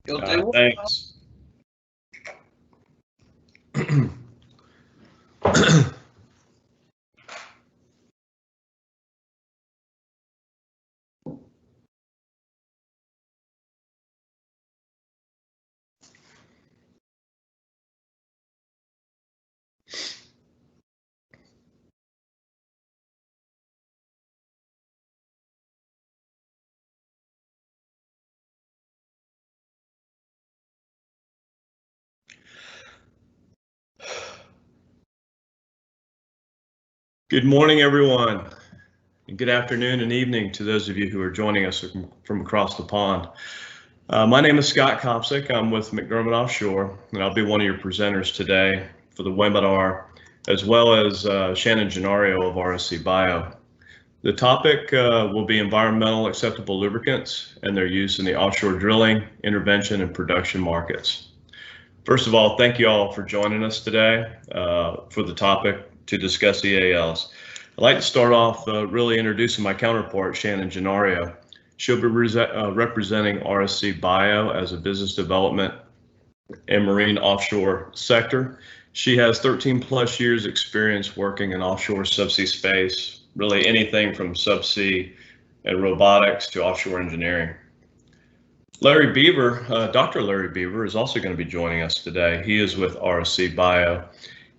You'll do well. Thanks. Good morning, everyone, and good afternoon and evening to those of you who are joining us from across the pond. My name is Scott Kopsick. I'm with McDermott Offshore, and I'll be one of your presenters today for the webinar, as well as Shannon Gennario of RSC Bio. The topic will be environmental acceptable lubricants and their use in the offshore drilling, intervention, and production markets. First of all, thank you all for joining us today for the topic to discuss EALs. I'd like to start off really introducing my counterpart, Shannon Gennario. She'll be representing RSC Bio as a business development and marine offshore sector. She has 13 plus years experience working in offshore subsea space, really anything from subsea and robotics to offshore engineering. Larry Beaver, Dr. Larry Beaver is also going to be joining us today. He is with RSC Bio.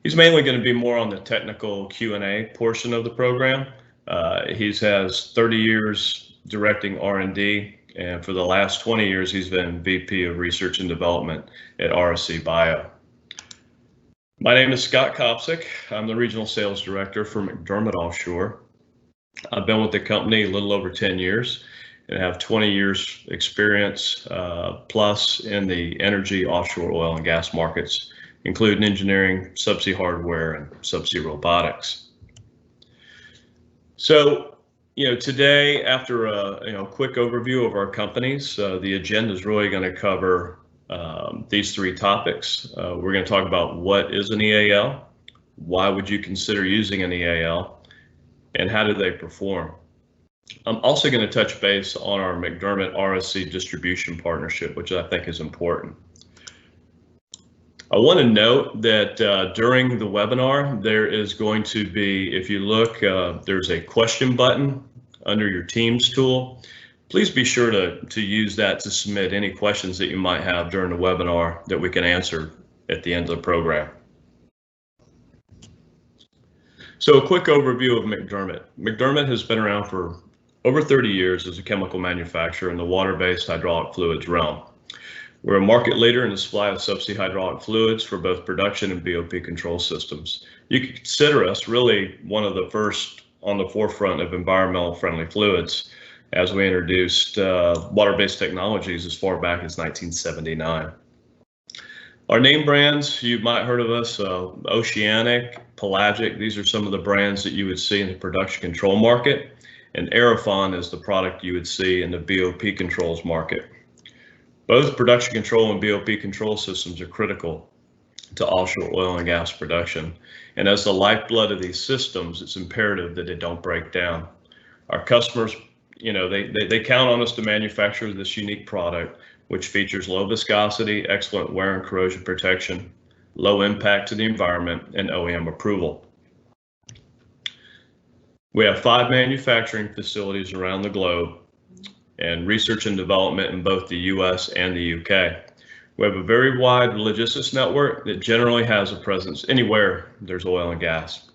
He's mainly going to be more on the technical Q&A portion of the program. He has 30 years directing R&D, and for the last 20 years, he's been VP of Research and Development at RSC Bio. My name is Scott Kopsick. I'm the Regional Sales Director for McDermott Offshore. I've been with the company a little over 10 years and have 20 years experience plus in the energy, offshore oil and gas markets, including engineering, subsea hardware, and subsea robotics. So, today, after a quick overview of our companies, the agenda is really going to cover these three topics. We're going to talk about what is an EAL, why would you consider using an EAL, and how do they perform. I'm also going to touch base on our McDermott RSC distribution partnership, which I think is important. I want to note that during the webinar, there is going to be, if you look, there's a question button under your Teams tool. Please be sure to use that to submit any questions that you might have during the webinar that we can answer at the end of the program. So a quick overview of McDermott. McDermott has been around for over 30 years as a chemical manufacturer in the water-based hydraulic fluids realm. We're a market leader in the supply of subsea hydraulic fluids for both production and BOP control systems. You can consider us really one of the first on the forefront of environmental friendly fluids, as we introduced water-based technologies as far back as 1979. Our name brands, you might have heard of us, Oceanic, Pelagic. These are some of the brands that you would see in the production control market, and Aerofon is the product you would see in the BOP controls market. Both production control and BOP control systems are critical to offshore oil and gas production. And as the lifeblood of these systems, it's imperative that they don't break down. Our customers, they count on us to manufacture this unique product, which features low viscosity, excellent wear and corrosion protection, low impact to the environment, and OEM approval. We have 5 manufacturing facilities around the globe and research and development in both the US and the UK. We have a very wide logistics network that generally has a presence anywhere there's oil and gas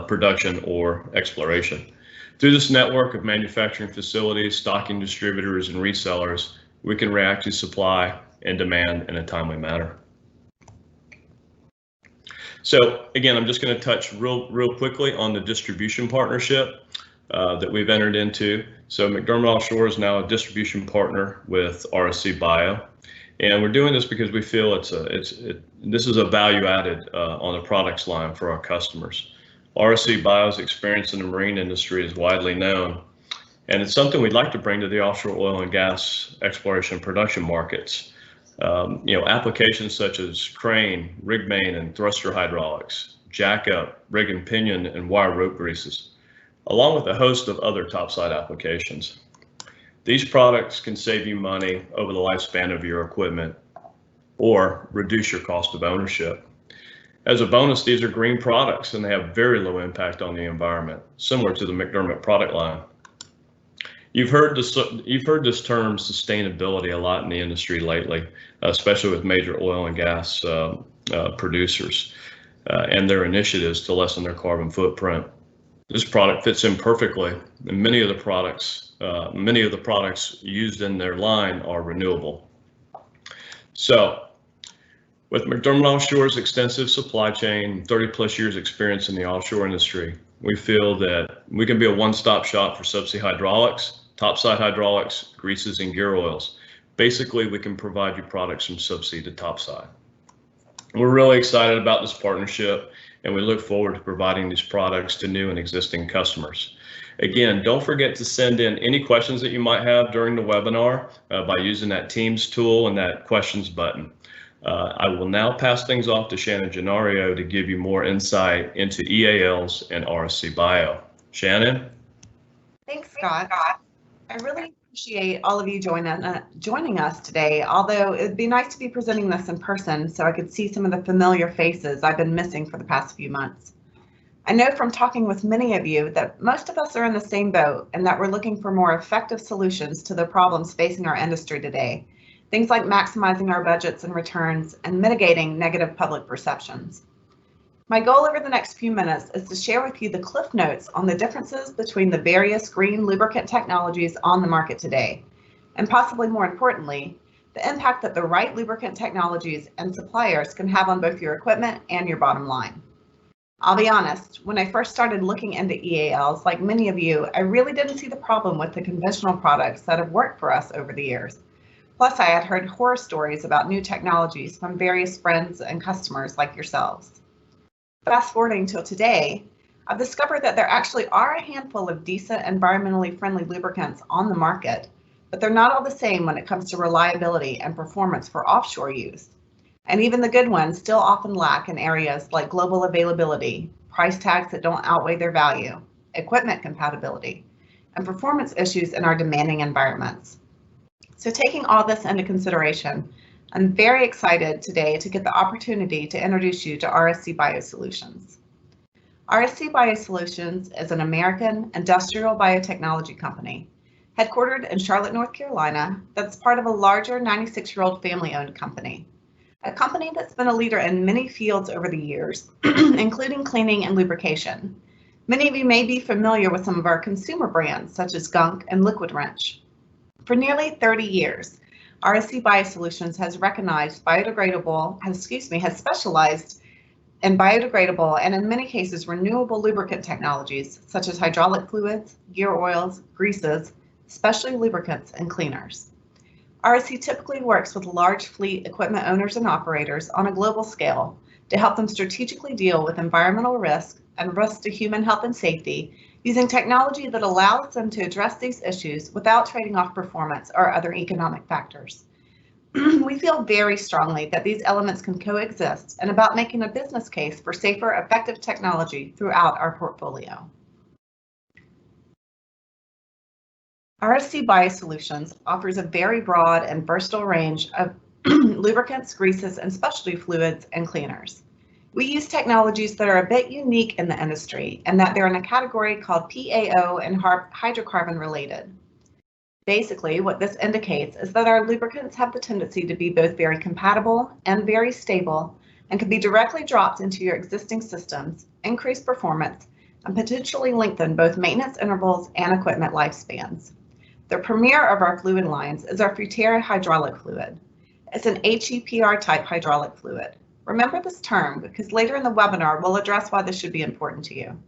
production or exploration. Through this network of manufacturing facilities, stocking distributors, and resellers, we can react to supply and demand in a timely manner. So again, I'm just going to touch real quickly on the distribution partnership that we've entered into. So McDermott Offshore is now a distribution partner with RSC Bio, and we're doing this because we feel this is a value added on the products line for our customers. RSC Bio's experience in the marine industry is widely known, and it's something we'd like to bring to the offshore oil and gas exploration and production markets. Applications such as crane, rig main, and thruster hydraulics, jackup, rig and pinion, and wire rope greases, along with a host of other topside applications. These products can save you money over the lifespan of your equipment or reduce your cost of ownership. As a bonus, these are green products and they have very low impact on the environment, similar to the McDermott product line. You've heard this term sustainability a lot in the industry lately, especially with major oil and gas producers and their initiatives to lessen their carbon footprint. This product fits in perfectly, and many of the products used in their line are renewable. So, with McDermott Offshore's extensive supply chain, 30+ years experience in the offshore industry, we feel that we can be a one-stop shop for subsea hydraulics, topside hydraulics, greases, and gear oils. Basically, we can provide you products from subsea to topside. We're really excited about this partnership, and we look forward to providing these products to new and existing customers. Again, don't forget to send in any questions that you might have during the webinar by using that Teams tool and that questions button. I will now pass things off to Shannon Gennario to give you more insight into EALs and RSC Bio. Shannon? Thanks, Scott. I really appreciate all of you joining us today, although it'd be nice to be presenting this in person so I could see some of the familiar faces I've been missing for the past few months. I know from talking with many of you that most of us are in the same boat and that we're looking for more effective solutions to the problems facing our industry today. Things like maximizing our budgets and returns and mitigating negative public perceptions. My goal over the next few minutes is to share with you the cliff notes on the differences between the various green lubricant technologies on the market today, and possibly more importantly, the impact that the right lubricant technologies and suppliers can have on both your equipment and your bottom line. I'll be honest, when I first started looking into EALs, like many of you, I really didn't see the problem with the conventional products that have worked for us over the years. Plus, I had heard horror stories about new technologies from various friends and customers like yourselves. Fast forwarding till today, I've discovered that there actually are a handful of decent environmentally friendly lubricants on the market, but they're not all the same when it comes to reliability and performance for offshore use. And even the good ones still often lack in areas like global availability, price tags that don't outweigh their value, equipment compatibility, and performance issues in our demanding environments. So taking all this into consideration, I'm very excited today to get the opportunity to introduce you to RSC Biosolutions. RSC Biosolutions is an American industrial biotechnology company headquartered in Charlotte, North Carolina, that's part of a larger 96-year-old family-owned company. A company that's been a leader in many fields over the years, including cleaning and lubrication. Many of you may be familiar with some of our consumer brands, such as Gunk and Liquid Wrench. For nearly 30 years, RSC Biosolutions has specialized in biodegradable and in many cases renewable lubricant technologies such as hydraulic fluids, gear oils, greases, specialty lubricants, and cleaners. RSC typically works with large fleet equipment owners and operators on a global scale to help them strategically deal with environmental risk and risk to human health and safety using technology that allows them to address these issues without trading off performance or other economic factors. We feel very strongly that these elements can coexist and about making a business case for safer, effective technology throughout our portfolio. RSC Biosolutions offers a very broad and versatile range of lubricants, greases, and specialty fluids and cleaners. We use technologies that are a bit unique in the industry and that they're in a category called PAO and hydrocarbon related. Basically, what this indicates is that our lubricants have the tendency to be both very compatible and very stable and can be directly dropped into your existing systems, increase performance, and potentially lengthen both maintenance intervals and equipment lifespans. The premier of our fluid lines is our Futera hydraulic fluid. It's an HEPR type hydraulic fluid. Remember this term because later in the webinar we'll address why this should be important to you.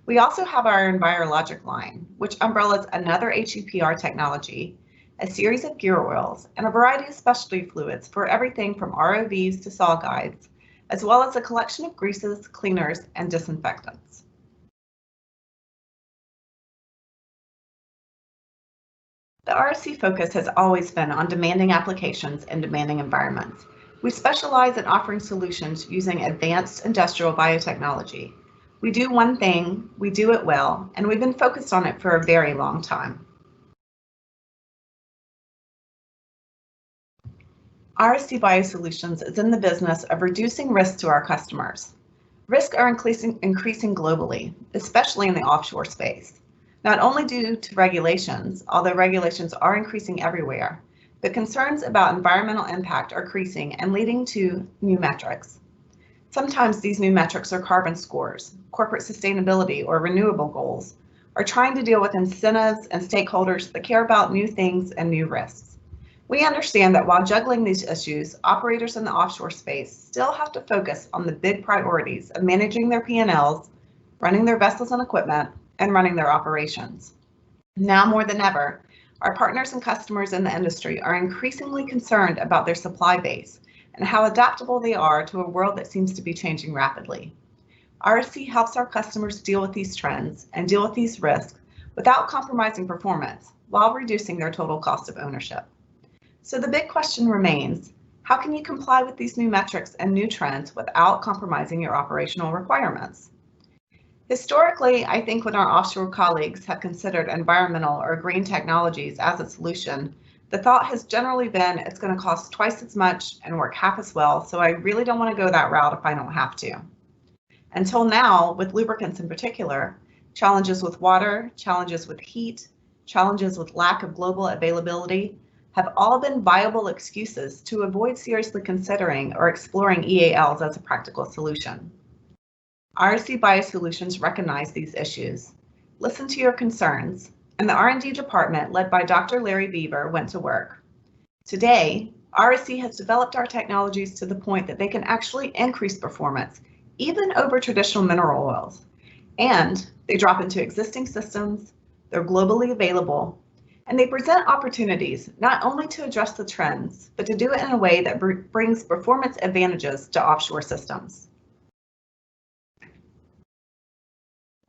We also have our EnviroLogic line, which umbrellas another HEPR technology, a series of gear oils, and a variety of specialty fluids for everything from ROVs to saw guides, as well as a collection of greases, cleaners, and disinfectants. The RSC focus has always been on demanding applications and demanding environments. We specialize in offering solutions using advanced industrial biotechnology. We do one thing, we do it well, and we've been focused on it for a very long time. RSC Biosolutions is in the business of reducing risk to our customers. Risks are increasing globally, especially in the offshore space, not only due to regulations, although regulations are increasing everywhere, but concerns about environmental impact are increasing and leading to new metrics. Sometimes these new metrics are carbon scores, corporate sustainability, or renewable goals, or trying to deal with incentives and stakeholders that care about new things and new risks. We understand that while juggling these issues, operators in the offshore space still have to focus on the big priorities of managing their P&Ls, running their vessels and equipment, and running their operations. Now more than ever, our partners and customers in the industry are increasingly concerned about their supply base and how adaptable they are to a world that seems to be changing rapidly. RSC helps our customers deal with these trends and deal with these risks without compromising performance while reducing their total cost of ownership. So the big question remains, how can you comply with these new metrics and new trends without compromising your operational requirements? Historically, I think when our offshore colleagues have considered environmental or green technologies as a solution, the thought has generally been it's going to cost twice as much and work half as well, so I really don't want to go that route if I don't have to. Until now, with lubricants in particular, challenges with water, challenges with heat, challenges with lack of global availability have all been viable excuses to avoid seriously considering or exploring EALs as a practical solution. RSC Biosolutions recognize these issues, listen to your concerns, and the R&D department led by Dr. Larry Beaver went to work. Today, RSC has developed our technologies to the point that they can actually increase performance, even over traditional mineral oils, and they drop into existing systems, they're globally available, and they present opportunities not only to address the trends, but to do it in a way that brings performance advantages to offshore systems.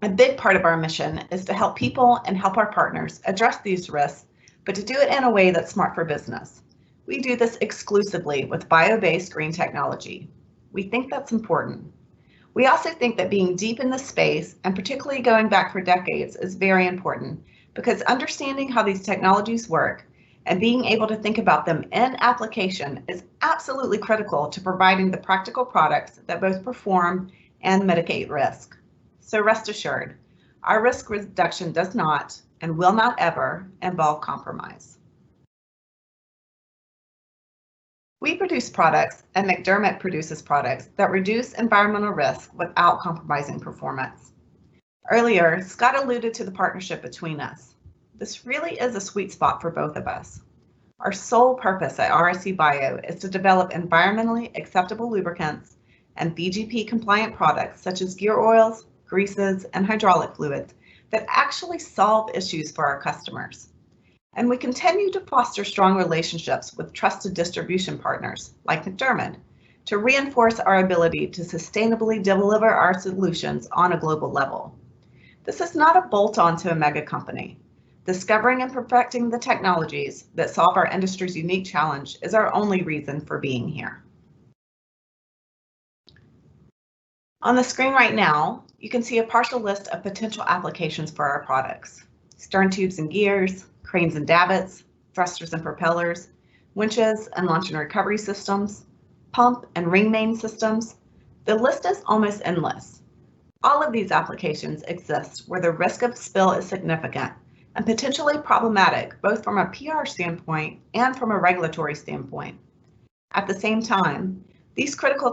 A big part of our mission is to help people and help our partners address these risks, but to do it in a way that's smart for business. We do this exclusively with bio-based green technology. We think that's important. We also think that being deep in the space, and particularly going back for decades, is very important because understanding how these technologies work and being able to think about them in application is absolutely critical to providing the practical products that both perform and mitigate risk. So rest assured, our risk reduction does not and will not ever involve compromise. We produce products, and McDermott produces products that reduce environmental risk without compromising performance. Earlier, Scott alluded to the partnership between us. This really is a sweet spot for both of us. Our sole purpose at RSC Bio is to develop environmentally acceptable lubricants and BGP compliant products such as gear oils, greases, and hydraulic fluids that actually solve issues for our customers. And we continue to foster strong relationships with trusted distribution partners like McDermott to reinforce our ability to sustainably deliver our solutions on a global level. This is not a bolt-on to a mega company. Discovering and perfecting the technologies that solve our industry's unique challenge is our only reason for being here. On the screen right now, you can see a partial list of potential applications for our products: stern tubes and gears, cranes and davits, thrusters and propellers, winches and launch and recovery systems, pump and ring main systems. The list is almost endless. All of these applications exist where the risk of spill is significant and potentially problematic both from a PR standpoint and from a regulatory standpoint. At the same time, these critical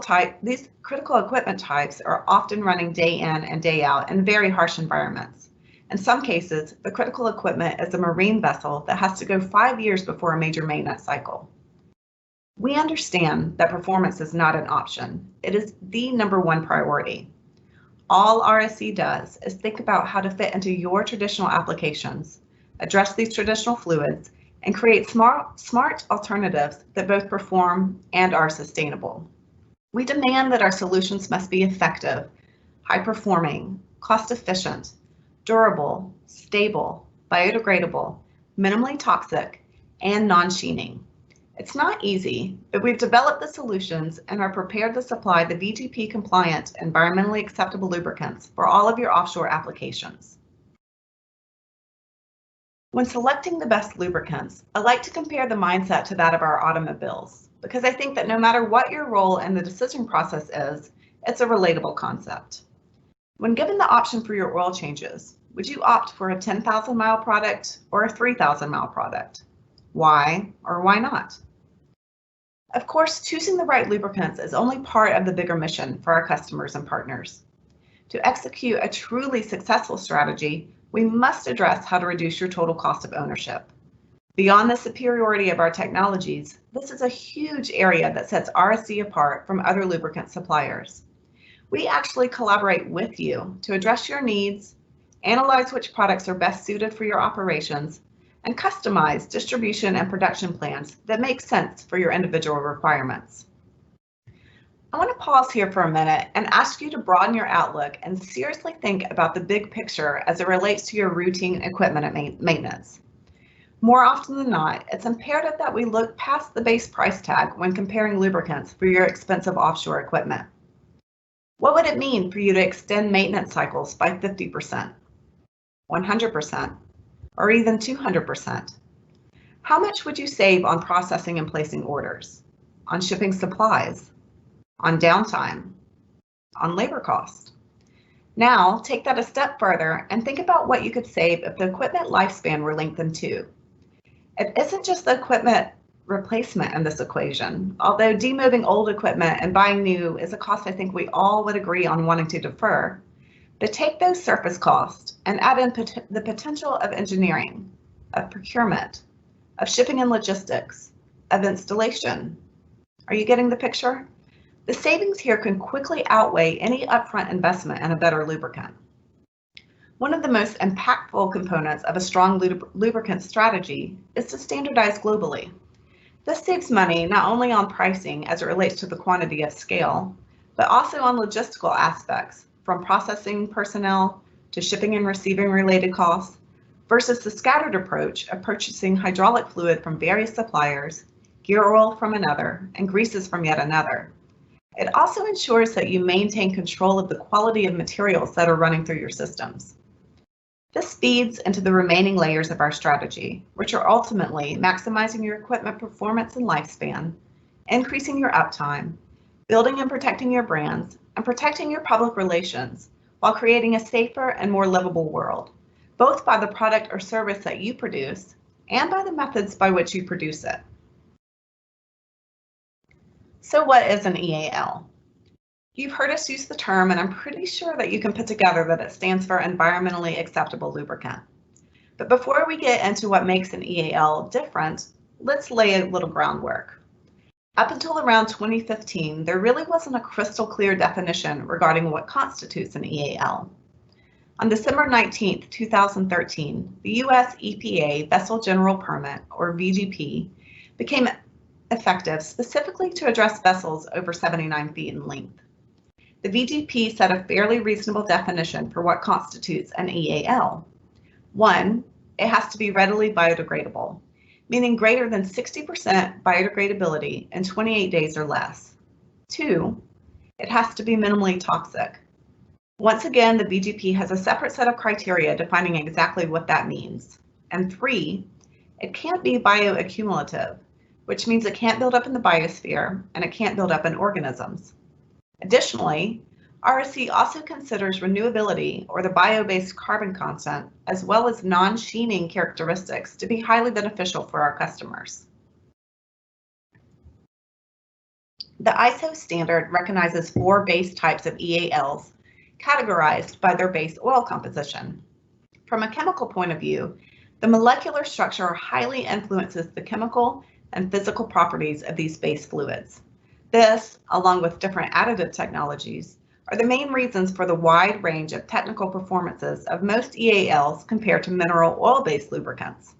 equipment types are often running day in and day out in very harsh environments. In some cases, the critical equipment is a marine vessel that has to go 5 years before a major maintenance cycle. We understand that performance is not an option. It is the #1 priority. All RSC does is think about how to fit into your traditional applications, address these traditional fluids, and create smart alternatives that both perform and are sustainable. We demand that our solutions must be effective, high-performing, cost-efficient, durable, stable, biodegradable, minimally toxic, and non-sheening. It's not easy, but we've developed the solutions and are prepared to supply the BGP compliant, environmentally acceptable lubricants for all of your offshore applications. When selecting the best lubricants, I like to compare the mindset to that of our automobiles. because I think that no matter what your role in the decision process is, it's a relatable concept. When given the option for your oil changes, would you opt for a 10,000 mile product or a 3,000 mile product? Why or why not? Of course, choosing the right lubricants is only part of the bigger mission for our customers and partners. To execute a truly successful strategy, we must address how to reduce your total cost of ownership. Beyond the superiority of our technologies, this is a huge area that sets RSC apart from other lubricant suppliers. We actually collaborate with you to address your needs, analyze which products are best suited for your operations, and customize distribution and production plans that make sense for your individual requirements. I want to pause here for a minute and ask you to broaden your outlook and seriously think about the big picture as it relates to your routine equipment maintenance. More often than not, it's imperative that we look past the base price tag when comparing lubricants for your expensive offshore equipment. What would it mean for you to extend maintenance cycles by 50%, 100%, or even 200%? How much would you save on processing and placing orders, on shipping supplies, on downtime, on labor cost? Now, take that a step further and think about what you could save if the equipment lifespan were lengthened too. It isn't just the equipment replacement in this equation, although demoving old equipment and buying new is a cost I think we all would agree on wanting to defer. But take those surface costs and add in the potential of engineering, of procurement, of shipping and logistics, of installation. Are you getting the picture? The savings here can quickly outweigh any upfront investment in a better lubricant. One of the most impactful components of a strong lubricant strategy is to standardize globally. This saves money not only on pricing as it relates to the quantity of scale, but also on logistical aspects, from processing personnel to shipping and receiving related costs, versus the scattered approach of purchasing hydraulic fluid from various suppliers, gear oil from another, and greases from yet another. It also ensures that you maintain control of the quality of materials that are running through your systems. This feeds into the remaining layers of our strategy, which are ultimately maximizing your equipment performance and lifespan, increasing your uptime, building and protecting your brands, and protecting your public relations while creating a safer and more livable world, both by the product or service that you produce and by the methods by which you produce it. So what is an EAL? You've heard us use the term, and I'm pretty sure that you can put together that it stands for environmentally acceptable lubricant. But before we get into what makes an EAL different, let's lay a little groundwork. Up until around 2015, there really wasn't a crystal clear definition regarding what constitutes an EAL. On December 19, 2013, the US EPA Vessel General Permit, or VGP, became effective specifically to address vessels over 79 feet in length. The VGP set a fairly reasonable definition for what constitutes an EAL. 1, it has to be readily biodegradable, meaning greater than 60% biodegradability in 28 days or less. 2, it has to be minimally toxic. Once again, the VGP has a separate set of criteria defining exactly what that means. And 3, it can't be bioaccumulative, which means it can't build up in the biosphere and it can't build up in organisms. Additionally, RSC also considers renewability, or the bio-based carbon content, as well as non-sheening characteristics to be highly beneficial for our customers. The ISO standard recognizes 4 base types of EALs categorized by their base oil composition. From a chemical point of view, the molecular structure highly influences the chemical and physical properties of these base fluids. This, along with different additive technologies, are the main reasons for the wide range of technical performances of most EALs compared to mineral oil-based lubricants.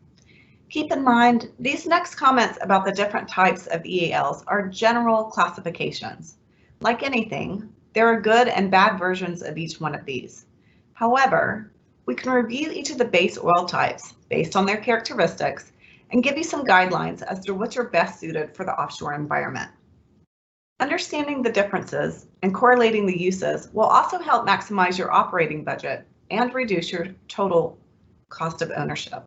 Keep in mind, these next comments about the different types of EALs are general classifications. Like anything, there are good and bad versions of each one of these. However, we can review each of the base oil types based on their characteristics and give you some guidelines as to which are best suited for the offshore environment. Understanding the differences and correlating the uses will also help maximize your operating budget and reduce your total cost of ownership.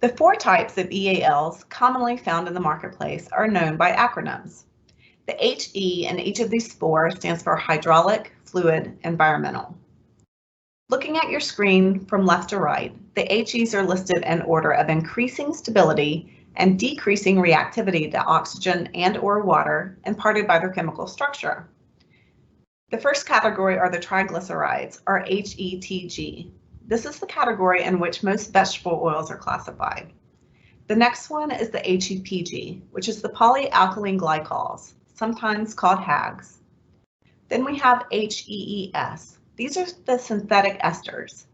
The four types of EALs commonly found in the marketplace are known by acronyms. The HE in each of these four stands for hydraulic, fluid, environmental. Looking at your screen from left to right, the HEs are listed in order of increasing stability and decreasing reactivity to oxygen and/or water imparted by their chemical structure. The first category are the triglycerides, or HETG. This is the category in which most vegetable oils are classified. The next one is the HEPG, which is the polyalkylene glycols, sometimes called HAGs. Then we have HEES. These are the synthetic esters.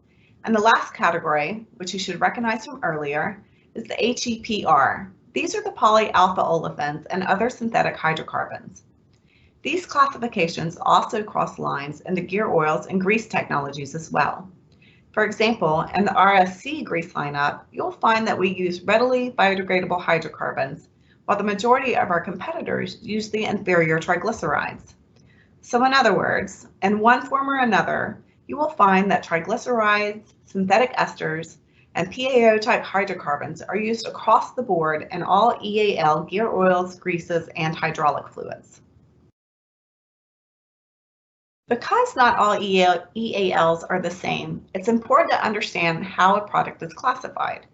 And the last category, which you should recognize from earlier, is the HEPR. These are the polyalpha olefins and other synthetic hydrocarbons. These classifications also cross lines into gear oils and grease technologies as well. For example, in the RSC grease lineup, you'll find that we use readily biodegradable hydrocarbons, while the majority of our competitors use the inferior triglycerides. So in other words, in one form or another, you will find that triglycerides, synthetic esters, and PAO-type hydrocarbons are used across the board in all EAL gear oils, greases, and hydraulic fluids. Because not all EALs are the same, it's important to understand how a product is classified.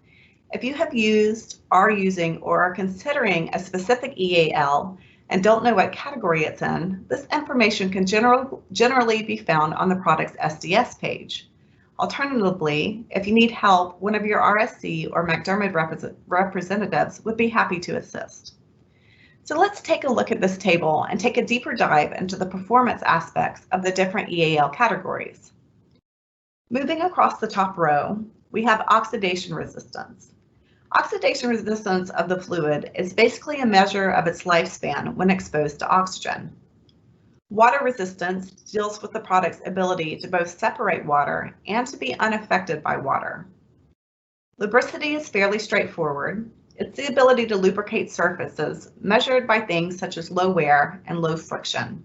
If you have used, are using, or are considering a specific EAL and don't know what category it's in, this information can generally be found on the product's SDS page. Alternatively, if you need help, one of your RSC or McDermott representatives would be happy to assist. So let's take a look at this table and take a deeper dive into the performance aspects of the different EAL categories. Moving across the top row, we have oxidation resistance. Oxidation resistance of the fluid is basically a measure of its lifespan when exposed to oxygen. Water resistance deals with the product's ability to both separate water and to be unaffected by water. Lubricity is fairly straightforward. It's the ability to lubricate surfaces measured by things such as low wear and low friction.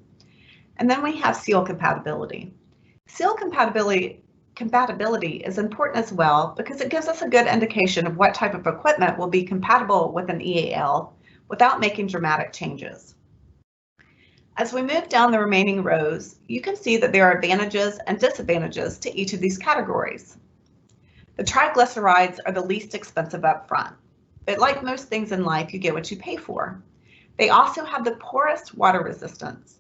And then we have seal compatibility. Seal compatibility is important as well because it gives us a good indication of what type of equipment will be compatible with an EAL without making dramatic changes. As we move down the remaining rows, you can see that there are advantages and disadvantages to each of these categories. The triglycerides are the least expensive up front. But like most things in life, you get what you pay for. They also have the poorest water resistance,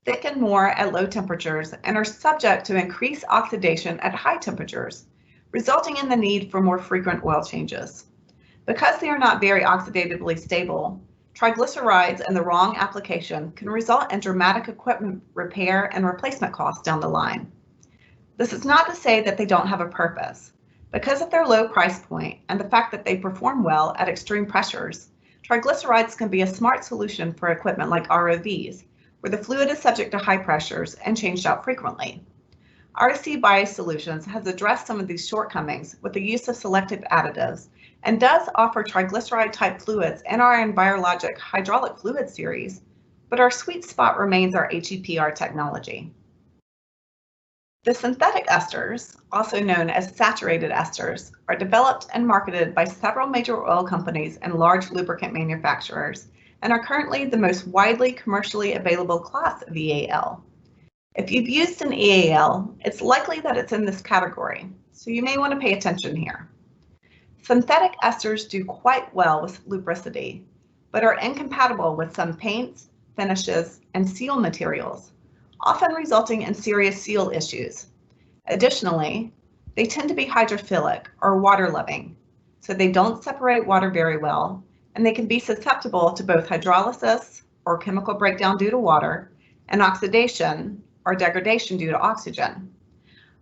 thicken more at low temperatures, and are subject to increased oxidation at high temperatures, resulting in the need for more frequent oil changes. Because they are not very oxidatively stable, triglycerides in the wrong application can result in dramatic equipment repair and replacement costs down the line. This is not to say that they don't have a purpose. Because of their low price point and the fact that they perform well at extreme pressures, triglycerides can be a smart solution for equipment like ROVs, where the fluid is subject to high pressures and changed out frequently. RC Bios Solutions has addressed some of these shortcomings with the use of selective additives and does offer triglyceride-type fluids in our Envirologic hydraulic fluid series, but our sweet spot remains our HEPR technology. The synthetic esters, also known as saturated esters, are developed and marketed by several major oil companies and large lubricant manufacturers and are currently the most widely commercially available class of EAL. If you've used an EAL, it's likely that it's in this category, so you may want to pay attention here. Synthetic esters do quite well with lubricity, but are incompatible with some paints, finishes, and seal materials, often resulting in serious seal issues. Additionally, they tend to be hydrophilic or water-loving, so they don't separate water very well, and they can be susceptible to both hydrolysis or chemical breakdown due to water and oxidation or degradation due to oxygen.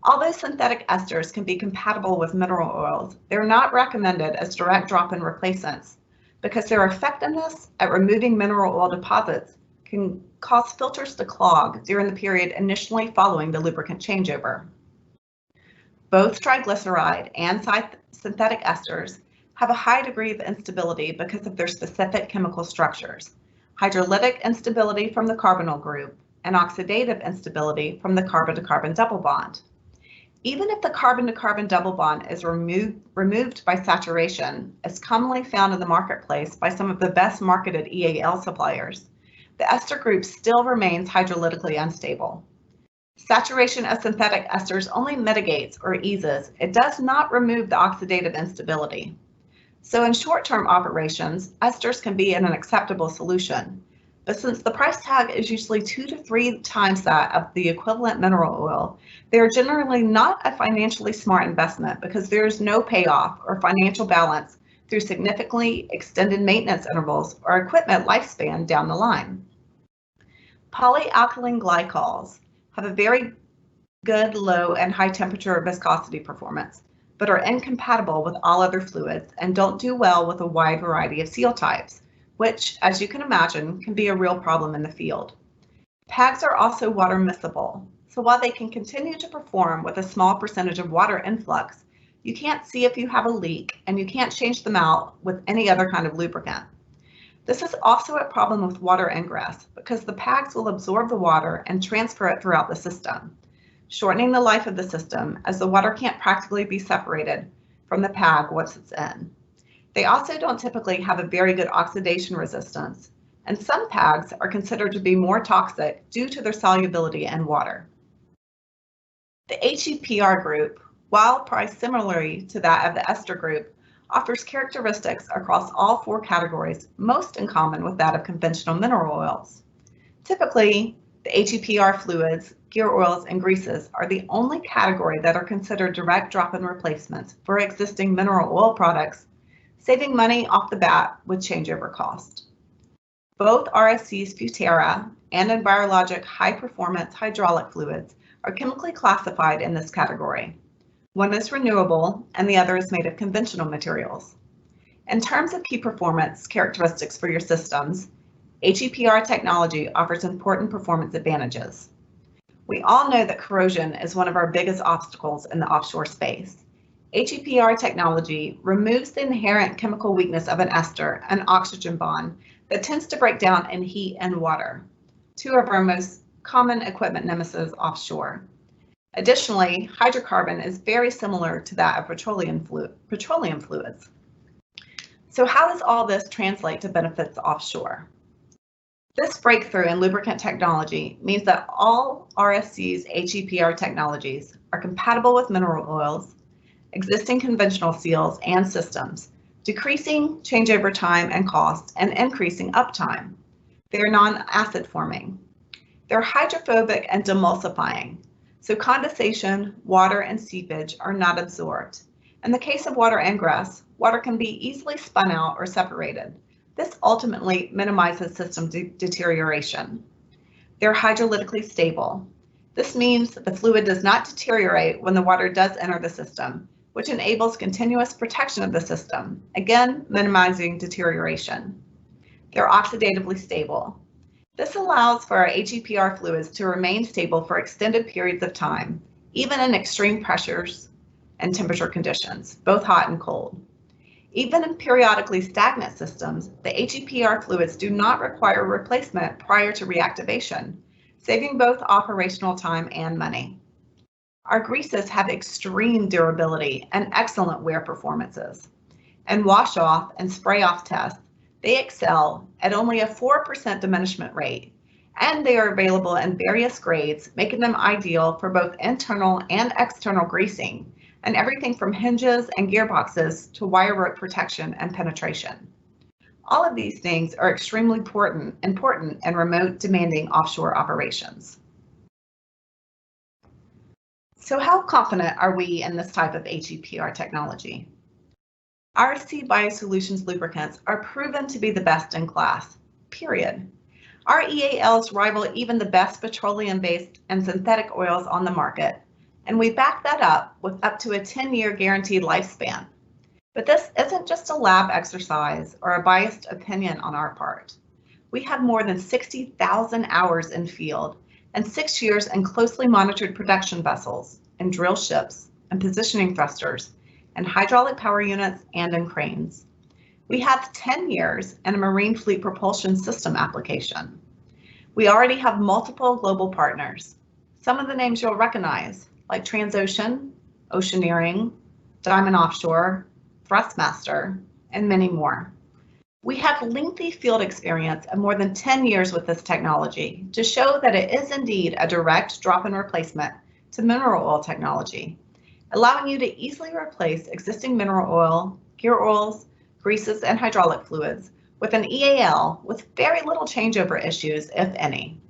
Although synthetic esters can be compatible with mineral oils, they're not recommended as direct drop-in replacements because their effectiveness at removing mineral oil deposits can cause filters to clog during the period initially following the lubricant changeover. Both triglyceride and synthetic esters have a high degree of instability because of their specific chemical structures, hydrolytic instability from the carbonyl group and oxidative instability from the carbon-to-carbon double bond. Even if the carbon-to-carbon double bond is removed by saturation, as commonly found in the marketplace by some of the best marketed EAL suppliers, the ester group still remains hydrolytically unstable. Saturation of synthetic esters only mitigates or eases. It does not remove the oxidative instability. So in short-term operations, esters can be an acceptable solution. But since the price tag is usually 2 to 3 times that of the equivalent mineral oil, they are generally not a financially smart investment because there is no payoff or financial balance through significantly extended maintenance intervals or equipment lifespan down the line. Polyalkylene glycols have a very good low and high temperature viscosity performance, but are incompatible with all other fluids and don't do well with a wide variety of seal types, which, as you can imagine, can be a real problem in the field. PAGs are also water miscible, so while they can continue to perform with a small percentage of water influx, you can't see if you have a leak and you can't change them out with any other kind of lubricant. This is also a problem with water ingress because the PAGs will absorb the water and transfer it throughout the system, shortening the life of the system as the water can't practically be separated from the PAG once it's in. They also don't typically have a very good oxidation resistance, and some PAGs are considered to be more toxic due to their solubility in water. The HEPR group, while priced similarly to that of the ester group, offers characteristics across all 4 categories, most in common with that of conventional mineral oils. Typically, the HEPR fluids, gear oils, and greases are the only category that are considered direct drop-in replacements for existing mineral oil products, saving money off the bat with changeover cost. Both RSC's Futera and Envirologic high-performance hydraulic fluids are chemically classified in this category. One is renewable and the other is made of conventional materials. In terms of key performance characteristics for your systems, HEPR technology offers important performance advantages. We all know that corrosion is one of our biggest obstacles in the offshore space. HEPR technology removes the inherent chemical weakness of an ester, an oxygen bond, that tends to break down in heat and water, 2 of our most common equipment nemesis offshore. Additionally, hydrocarbon is very similar to that of petroleum fluids. So how does all this translate to benefits offshore? This breakthrough in lubricant technology means that all RSC's HEPR technologies are compatible with mineral oils, existing conventional seals and systems, decreasing changeover time and cost and increasing uptime. They are non-acid forming. They're hydrophobic and demulsifying, so condensation, water, and seepage are not absorbed. In the case of water ingress, water can be easily spun out or separated. This ultimately minimizes system deterioration. They're hydrolytically stable. This means that the fluid does not deteriorate when the water does enter the system, which enables continuous protection of the system, again, minimizing deterioration. They're oxidatively stable. This allows for our HEPR fluids to remain stable for extended periods of time, even in extreme pressures and temperature conditions, both hot and cold. Even in periodically stagnant systems, the HEPR fluids do not require replacement prior to reactivation, saving both operational time and money. Our greases have extreme durability and excellent wear performances. In wash-off and spray-off tests, they excel at only a 4% diminishment rate, and they are available in various grades, making them ideal for both internal and external greasing, and everything from hinges and gearboxes to wire rope protection and penetration. All of these things are extremely important in remote, demanding offshore operations. So how confident are we in this type of HEPR technology? RSC BioSolutions lubricants are proven to be the best in class, period. Our EALs rival even the best petroleum-based and synthetic oils on the market, and we back that up with up to a 10-year guaranteed lifespan. But this isn't just a lab exercise or a biased opinion on our part. We have more than 60,000 hours in field and 6 years in closely monitored production vessels, in drill ships, and positioning thrusters, and hydraulic power units, and in cranes. We have 10 years in a marine fleet propulsion system application. We already have multiple global partners. Some of the names you'll recognize, like Transocean, Oceaneering, Diamond Offshore, Thrustmaster, and many more. We have lengthy field experience of more than 10 years with this technology to show that it is indeed a direct drop-in replacement to mineral oil technology, allowing you to easily replace existing mineral oil, gear oils, greases, and hydraulic fluids with an EAL with very little changeover issues, if any.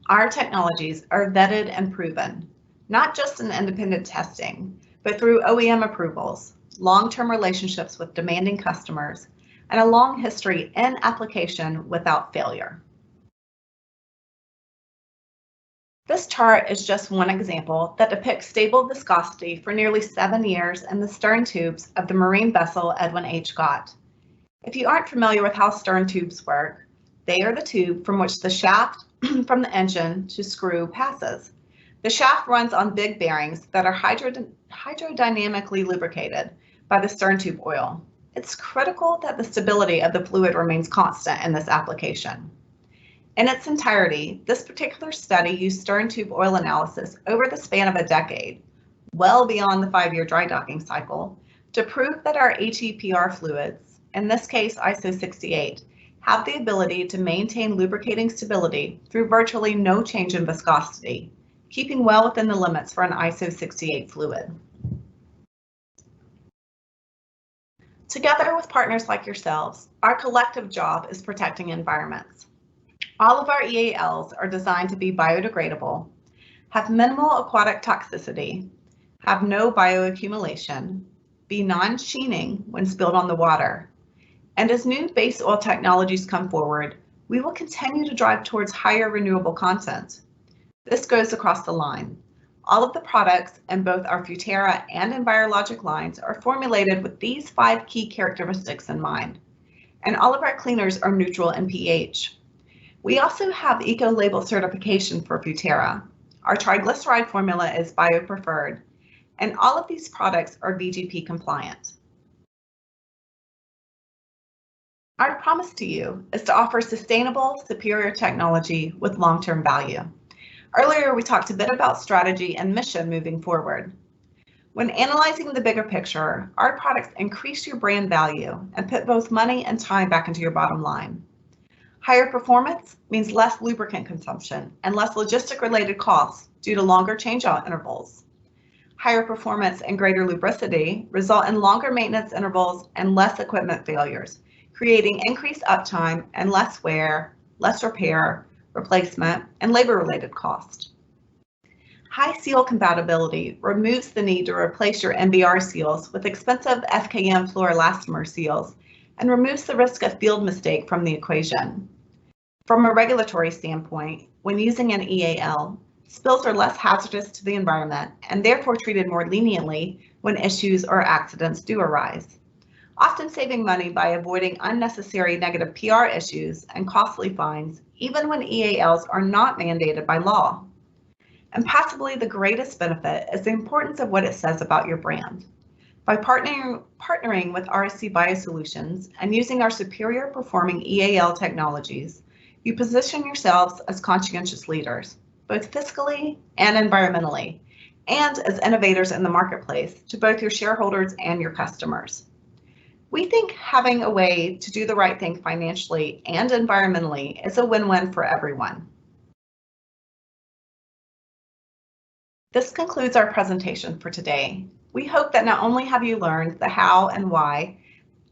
Our technologies are vetted and proven, not just in independent testing, but through OEM approvals, long-term relationships with demanding customers, and a long history in application without failure. This chart is just one example that depicts stable viscosity for nearly 7 years in the stern tubes of the marine vessel Edwin H. Scott. If you aren't familiar with how stern tubes work, they are the tube from which the shaft from the engine to screw passes. The shaft runs on big bearings that are hydrodynamically lubricated by the stern tube oil. It's critical that the stability of the fluid remains constant in this application. In its entirety, this particular study used stern tube oil analysis over the span of a decade, well beyond the 5-year dry docking cycle, to prove that our HEPR fluids, in this case ISO 68, have the ability to maintain lubricating stability through virtually no change in viscosity, keeping well within the limits for an ISO 68 fluid. Together with partners like yourselves, our collective job is protecting environments. All of our EALs are designed to be biodegradable, have minimal aquatic toxicity, have no bioaccumulation, be non-sheening when spilled on the water, and as new base oil technologies come forward, we will continue to drive towards higher renewable content. This goes across the line. All of the products in both our Futerra and Envirologic lines are formulated with these 5 key characteristics in mind, and all of our cleaners are neutral in pH. We also have eco-label certification for Futerra. Our triglyceride formula is bio-preferred, and all of these products are VGP compliant. Our promise to you is to offer sustainable, superior technology with long-term value. Earlier, we talked a bit about strategy and mission moving forward. When analyzing the bigger picture, our products increase your brand value and put both money and time back into your bottom line. Higher performance means less lubricant consumption and less logistic-related costs due to longer change-out intervals. Higher performance and greater lubricity result in longer maintenance intervals and less equipment failures, creating increased uptime and less wear, less repair, replacement, and labor-related cost. High seal compatibility removes the need to replace your NBR seals with expensive FKM fluoroelastomer seals and removes the risk of field mistake from the equation. From a regulatory standpoint, when using an EAL, spills are less hazardous to the environment and therefore treated more leniently when issues or accidents do arise, often saving money by avoiding unnecessary negative PR issues and costly fines, even when EALs are not mandated by law. And possibly the greatest benefit is the importance of what it says about your brand. By partnering with RSC Biosolutions and using our superior performing EAL technologies, you position yourselves as conscientious leaders, both fiscally and environmentally, and as innovators in the marketplace to both your shareholders and your customers. We think having a way to do the right thing financially and environmentally is a win-win for everyone. This concludes our presentation for today. We hope that not only have you learned the how and why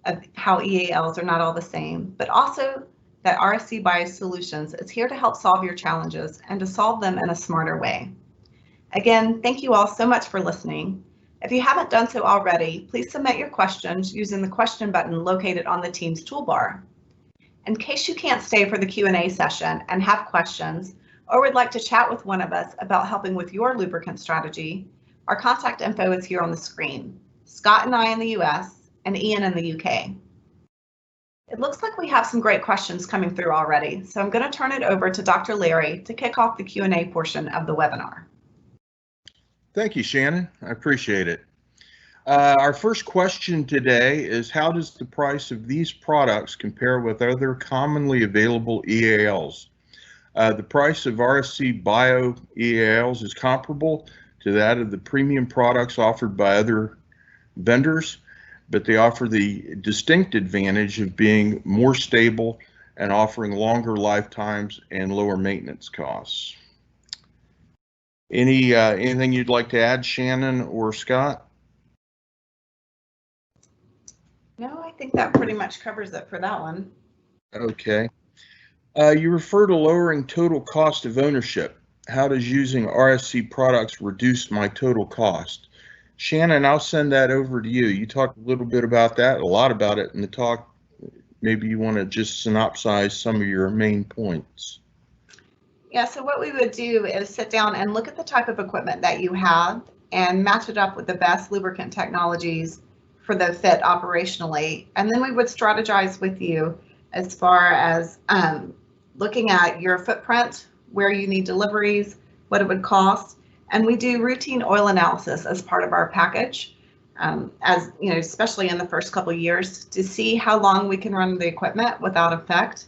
of how EALs are not all the same, but also that RSC Biosolutions is here to help solve your challenges and to solve them in a smarter way. Again, thank you all so much for listening. If you haven't done so already, please submit your questions using the question button located on the Teams toolbar. In case you can't stay for the Q&A session and have questions, or would like to chat with one of us about helping with your lubricant strategy, our contact info is here on the screen. Scott and I in the US and Ian in the UK. It looks like we have some great questions coming through already, so I'm going to turn it over to Dr. Larry to kick off the Q&A portion of the webinar. Thank you, Shannon. I appreciate it. Our first question today is, how does the price of these products compare with other commonly available EALs? The price of RSC Bio EALs is comparable to that of the premium products offered by other vendors, but they offer the distinct advantage of being more stable and offering longer lifetimes and lower maintenance costs. Anything you'd like to add, Shannon or Scott? No, I think that pretty much covers it for that one. Okay. You refer to lowering total cost of ownership. How does using RSC products reduce my total cost? Shannon, I'll send that over to you. You talked a little bit about that, a lot about it in the talk. Maybe you want to just synopsize some of your main points. Yeah, so what we would do is sit down and look at the type of equipment that you have and match it up with the best lubricant technologies for the fit operationally. And then we would strategize with you as far as looking at your footprint, where you need deliveries, what it would cost. And we do routine oil analysis as part of our package, as you know, especially in the first couple of years, to see how long we can run the equipment without effect.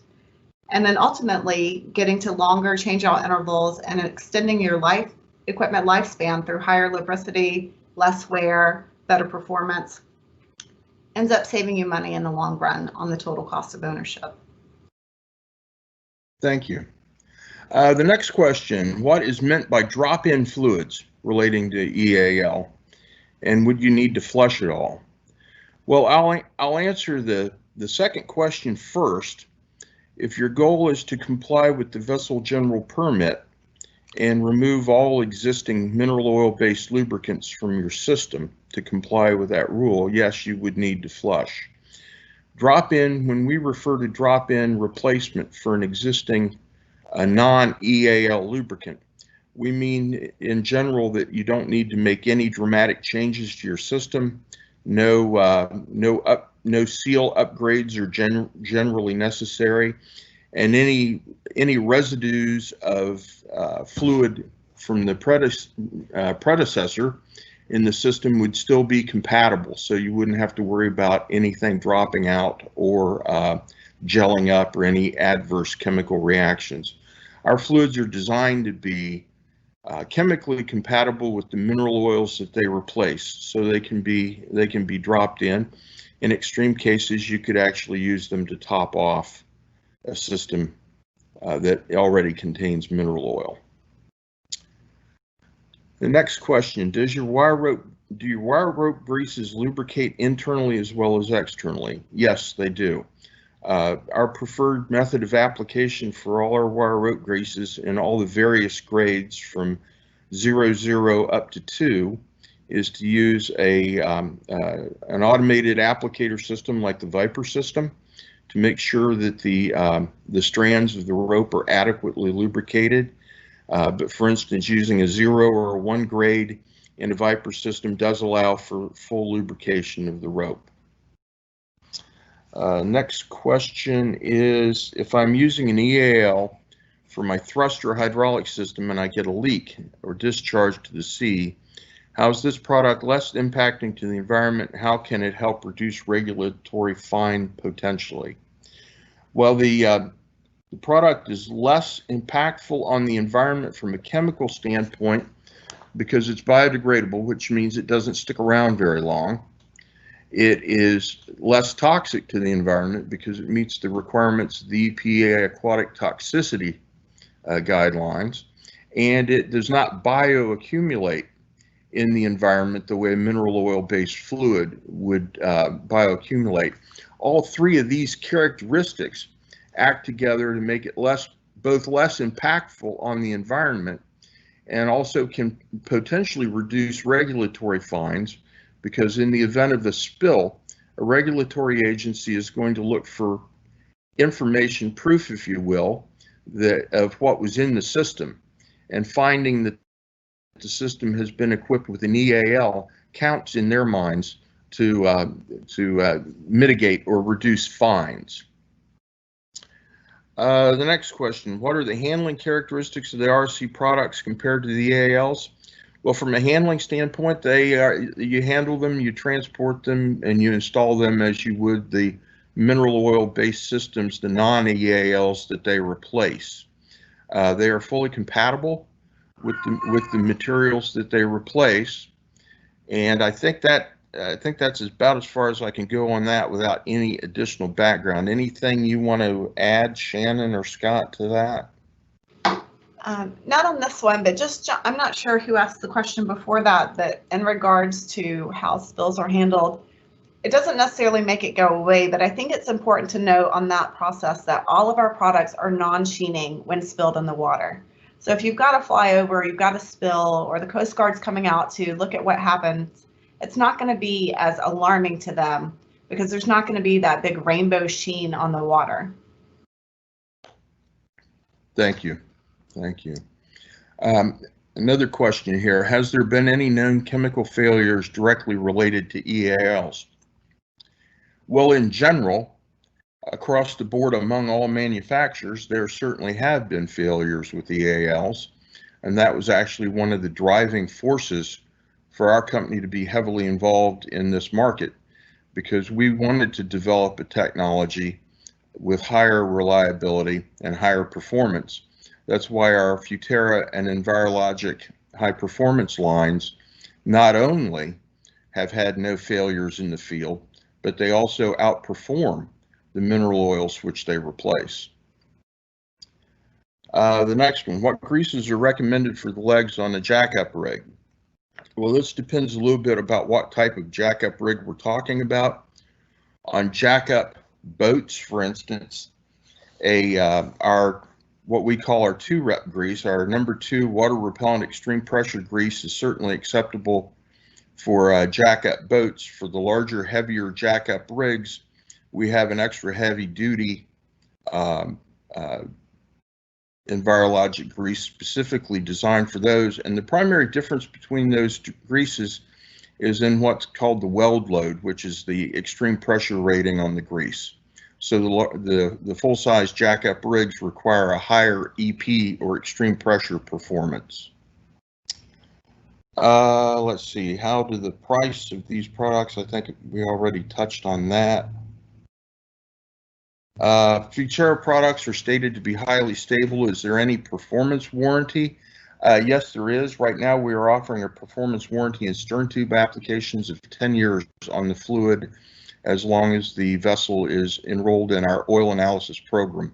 And then ultimately getting to longer change out intervals and extending your equipment lifespan through higher lubricity, less wear, better performance, ends up saving you money in the long run on the total cost of ownership. Thank you. The next question, what is meant by drop-in fluids relating to EAL, and would you need to flush it all? Well, I'll answer the second question first. If your goal is to comply with the vessel general permit and remove all existing mineral oil-based lubricants from your system to comply with that rule, yes, you would need to flush. Drop-in, when we refer to drop-in replacement for an existing non-EAL lubricant, we mean in general that you don't need to make any dramatic changes to your system. No seal upgrades are generally necessary, and any residues of fluid from the predecessor in the system would still be compatible, so you wouldn't have to worry about anything dropping out or gelling up or any adverse chemical reactions. Our fluids are designed to be chemically compatible with the mineral oils that they replace, so they can be dropped in. In extreme cases, you could actually use them to top off a system that already contains mineral oil. The next question, do your wire rope greases lubricate internally as well as externally? Yes, they do. Our preferred method of application for all our wire rope greases in all the various grades from 0 up to 2 is to use an automated applicator system like the Viper system to make sure that the strands of the rope are adequately lubricated. But for instance, using a 0 or a 1 grade in a Viper system does allow for full lubrication of the rope. Next question is, if I'm using an EAL for my thruster hydraulic system and I get a leak or discharge to the sea, how is this product less impacting to the environment? How can it help reduce regulatory fine potentially? Well, the product is less impactful on the environment from a chemical standpoint because it's biodegradable, which means it doesn't stick around very long. It is less toxic to the environment because it meets the requirements of the EPA aquatic toxicity guidelines, and it does not bioaccumulate in the environment the way mineral oil-based fluid would bioaccumulate. All three of these characteristics act together to make it both less impactful on the environment and also can potentially reduce regulatory fines, because in the event of a spill, a regulatory agency is going to look for information proof, if you will, of what was in the system, and finding that the system has been equipped with an EAL counts in their minds to mitigate or reduce fines. The next question, what are the handling characteristics of the RSC products compared to the EALs? Well, from a handling standpoint, you handle them, you transport them, and you install them as you would the mineral oil-based systems, the non-EALs that they replace. They are fully compatible with the materials that they replace. And I think that's about as far as I can go on that without any additional background. Anything you want to add, Shannon or Scott, to that? Not on this one, but just, I'm not sure who asked the question before that, that in regards to how spills are handled, it doesn't necessarily make it go away, but I think it's important to note on that process that all of our products are non-sheening when spilled in the water. So if you've got a flyover, you've got a spill, or the Coast Guard's coming out to look at what happens, it's not going to be as alarming to them because there's not going to be that big rainbow sheen on the water. Thank you. Thank you. Another question here. Has there been any known chemical failures directly related to EALs? Well, in general, across the board among all manufacturers, there certainly have been failures with EALs, and that was actually one of the driving forces for our company to be heavily involved in this market, because we wanted to develop a technology with higher reliability and higher performance. That's why our Futera and Envirologic high performance lines not only have had no failures in the field, but they also outperform the mineral oils which they replace. The next one, what greases are recommended for the legs on a jackup rig? Well, this depends a little bit about what type of jackup rig we're talking about. On jackup boats, for instance, what we call our 2-rep grease, our number 2 water repellent extreme pressure grease, is certainly acceptable for jackup boats. For the larger, heavier jackup rigs, we have an extra heavy duty Envirologic grease specifically designed for those. And the primary difference between those greases is in what's called the weld load, which is the extreme pressure rating on the grease. So the full-size jackup rigs require a higher EP, or extreme pressure performance. Let's see, how do the price of these products, I think we already touched on that. Futera products are stated to be highly stable. Is there any performance warranty? Yes, there is. Right now we are offering a performance warranty in stern tube applications of 10 years on the fluid, as long as the vessel is enrolled in our oil analysis program.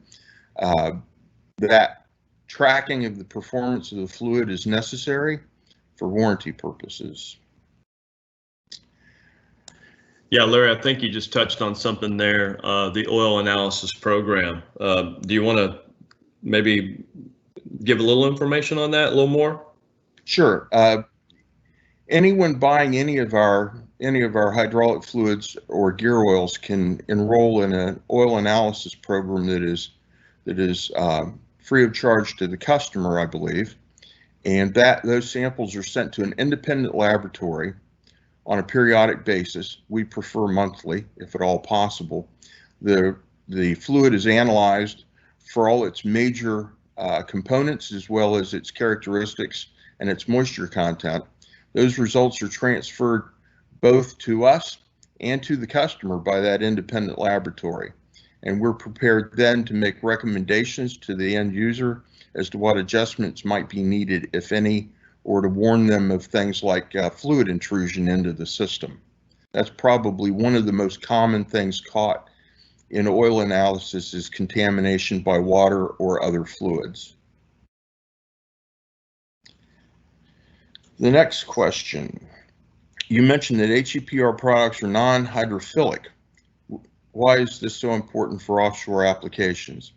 That tracking of the performance of the fluid is necessary for warranty purposes. Yeah, Larry, I think you just touched on something there, the oil analysis program. Do you want to maybe give a little information on that, a little more? Sure. Anyone buying any of our hydraulic fluids or gear oils can enroll in an oil analysis program that is free of charge to the customer, I believe, and those samples are sent to an independent laboratory on a periodic basis. We prefer monthly, if at all possible. The fluid is analyzed for all its major components, as well as its characteristics and its moisture content. Those results are transferred both to us and to the customer by that independent laboratory. And we're prepared then to make recommendations to the end user as to what adjustments might be needed, if any, or to warn them of things like fluid intrusion into the system. That's probably one of the most common things caught in oil analysis, is contamination by water or other fluids. The next question. You mentioned that HEPR products are non-hydrophilic. Why is this so important for offshore applications?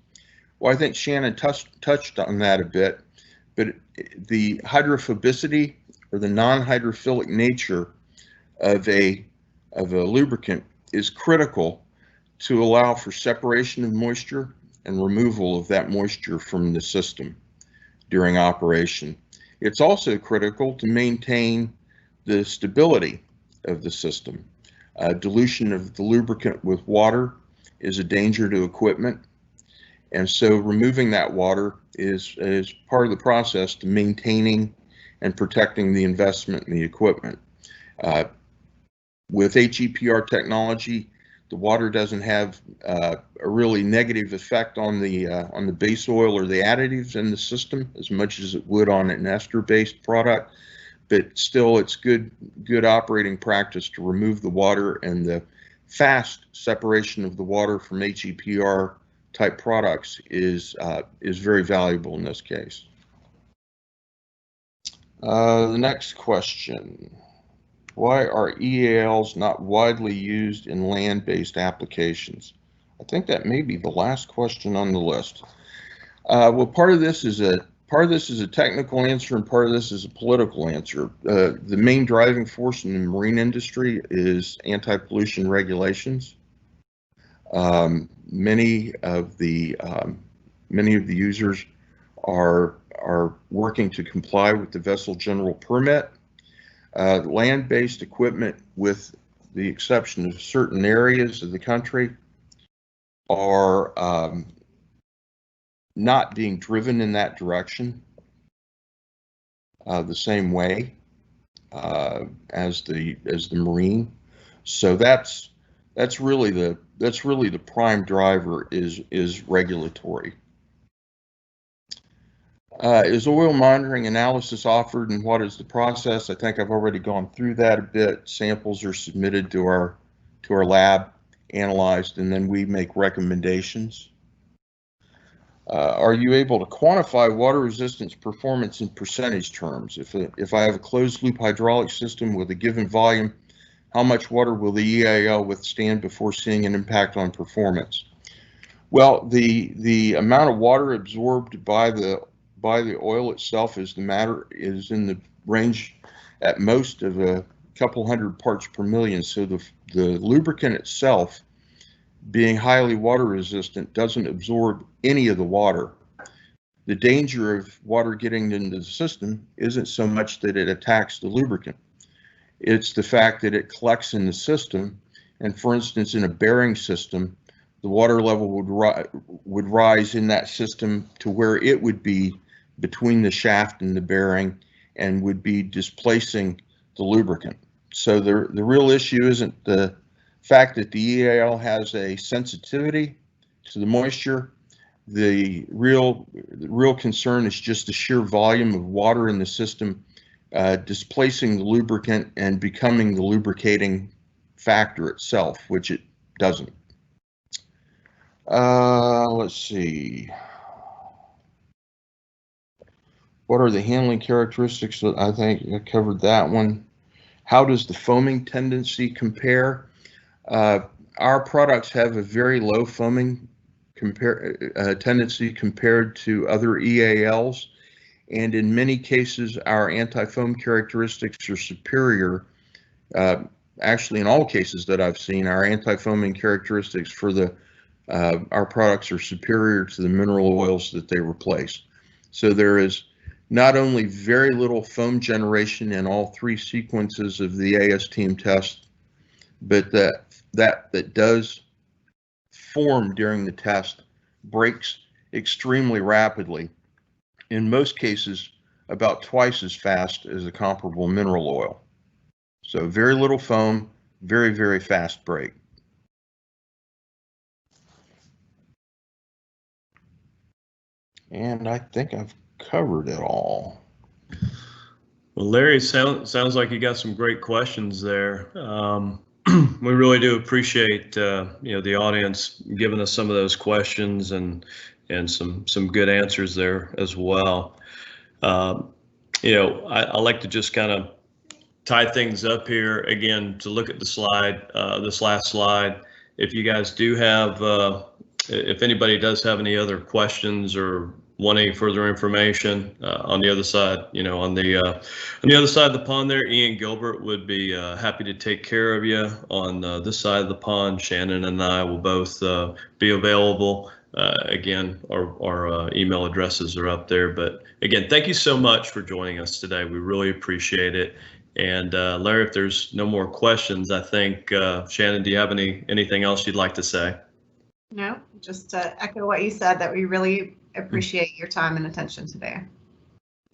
Well, I think Shannon touched on that a bit, but the hydrophobicity, or the non-hydrophilic nature of a lubricant, is critical to allow for separation of moisture and removal of that moisture from the system during operation. It's also critical to maintain the stability of the system. Dilution of the lubricant with water is a danger to equipment, and so removing that water is part of the process to maintaining and protecting the investment in the equipment. With HEPR technology, The water doesn't have a really negative effect on the base oil or the additives in the system as much as it would on an ester-based product. But still, it's good operating practice to remove the water, and the fast separation of the water from HEPR type products is very valuable in this case. The next question. Why are EALs not widely used in land-based applications? I think that may be the last question on the list. Well, part of this is a technical answer, and part of this is a political answer. The main driving force in the marine industry is anti-pollution regulations. Many of the users are working to comply with the vessel general permit. Land-based equipment, with the exception of certain areas of the country, are not being driven in that direction the same way as the marine. So that's really the prime driver is regulatory. Is oil monitoring analysis offered, and what is the process? I think I've already gone through that a bit. Samples are submitted to our lab, analyzed, and then we make recommendations. Are you able to quantify water resistance performance in percentage terms? If I have a closed loop hydraulic system with a given volume, how much water will the EAL withstand before seeing an impact on performance? Well, the amount of water absorbed by the oil itself is in the range at most of a couple hundred parts per million. So the lubricant itself, being highly water resistant, doesn't absorb any of the water. The danger of water getting into the system isn't so much that it attacks the lubricant. It's the fact that it collects in the system, and for instance, in a bearing system, the water level would rise in that system to where it would be between the shaft and the bearing and would be displacing the lubricant. So the real issue isn't the fact that the EAL has a sensitivity to the moisture. The real concern is just the sheer volume of water in the system displacing the lubricant and becoming the lubricating factor itself, which it doesn't. Let's see. What are the handling characteristics? I think I covered that one. How does the foaming tendency compare? Our products have a very low foaming tendency compared to other EALs, and in many cases our anti-foam characteristics are superior. Actually, in all cases that I've seen, our anti-foaming characteristics for our products are superior to the mineral oils that they replace. So there is not only very little foam generation in all three sequences of the ASTM test, but that does form during the test breaks extremely rapidly. In most cases, about twice as fast as a comparable mineral oil. So very little foam, very, very fast break. And I think I've covered it all. Well, Larry, sounds like you got some great questions there. We really do appreciate the audience giving us some of those questions and some good answers there as well. I like to just kind of tie things up here again to look at the slide, this last slide. If you guys do have, if anybody does have any other questions or want any further information on the other side, on the other side of the pond there, Ian Gilbert would be happy to take care of you. On this side of the pond, Shannon and I will both be available. Again, our email addresses are up there. But again, thank you so much for joining us today. We really appreciate it. And Larry, if there's no more questions, I think, Shannon, do you have anything else you'd like to say? No, just to echo what you said, that we really appreciate your time and attention today.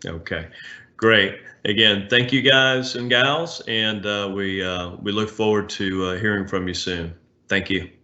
Okay, great. Again, thank you guys and gals, and we look forward to hearing from you soon. Thank you.